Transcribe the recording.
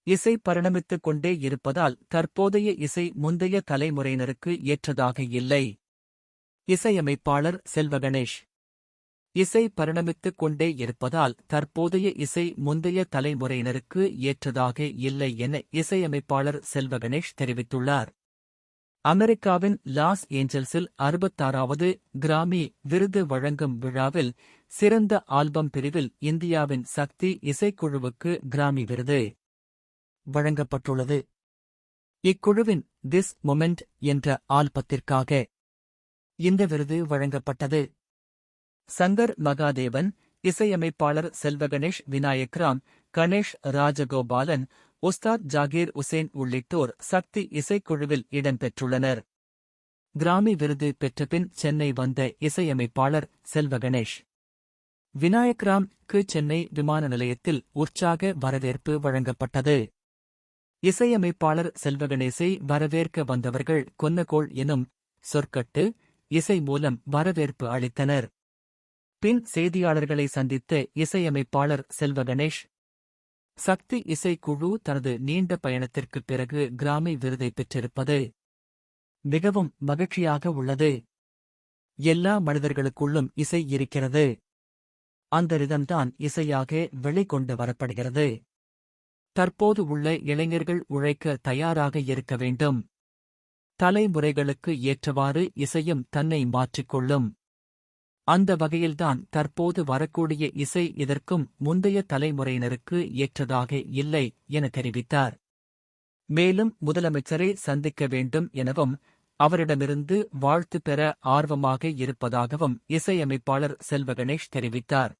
இசை பரிணமித்துக் கொண்டே இருப்பதால் தற்போதைய இசை முந்தைய தலைமுறையினருக்கு ஏற்றதாக இல்லை. இசையமைப்பாளர் செல்வகணேஷ். இசை பரிணமித்துக் கொண்டே இருப்பதால் தற்போதைய இசை முந்தைய தலைமுறையினருக்கு ஏற்றதாக இல்லை என இசையமைப்பாளர் செல்வகணேஷ் தெரிவித்துள்ளார். அமெரிக்காவின் லாஸ் ஏஞ்சல்ஸில் 66வது கிராமி விருது வழங்கும் விழாவில் சிறந்த ஆல்பம் பிரிவில் இந்தியாவின் சக்தி இசைக்குழுவுக்கு கிராமி விருது வழங்கப்பட்டுள்ளது. இக்குழுவின் திஸ் மொமெண்ட் என்ற ஆல்பத்திற்காக இந்த விருது வழங்கப்பட்டது. சங்கர் மகாதேவன், இசையமைப்பாளர் செல்வகணேஷ், விநாயக்ராம், கணேஷ் ராஜகோபாலன், உஸ்தாத் ஜாகீர் உசேன் உள்ளிட்டோர் சக்தி இசைக்குழுவில் இடம்பெற்றுள்ளனர். கிராமி விருது பெற்றபின் சென்னை வந்த இசையமைப்பாளர் செல்வகணேஷ். விநாயக்ராம்-க்கு சென்னை விமான நிலையத்தில் உற்சாக வரவேற்பு வழங்கப்பட்டது. இசையமைப்பாளர் செல்வகணேசை வரவேற்க வந்தவர்கள் கொன்னகோள் எனும் சொற்கட்டு இசை மூலம் வரவேற்பு அளித்தனர். பின் செய்தியாளர்களை சந்தித்த இசையமைப்பாளர் செல்வகணேஷ், சக்தி இசைக்குழு தனது நீண்ட பயணத்திற்குப் பிறகு கிராமி விருதை பெற்றிருப்பது மிகவும் மகிழ்ச்சியாக உள்ளது. எல்லா மனிதர்களுக்குள்ளும் இசை இருக்கிறது. அந்த ரிதம்தான் இசையாக வெளிக்கொண்டு வரப்படுகிறது. தற்போது உள்ள இளைஞர்கள் உழைக்க தயாராக இருக்க வேண்டும். தலைமுறைகளுக்கு ஏற்றவாறு இசையும் தன்னை மாற்றிக்கொள்ளும். அந்த வகையில்தான் தற்போது வரக்கூடிய இசை இதற்கும் முந்தைய தலைமுறையினருக்கு ஏற்றதாக இல்லை என தெரிவித்தார். மேலும் முதலமைச்சரை சந்திக்க வேண்டும் எனவும் அவரிடமிருந்து வாழ்த்து பெற ஆர்வமாக இருப்பதாகவும் இசையமைப்பாளர் செல்வகணேஷ் தெரிவித்தார்.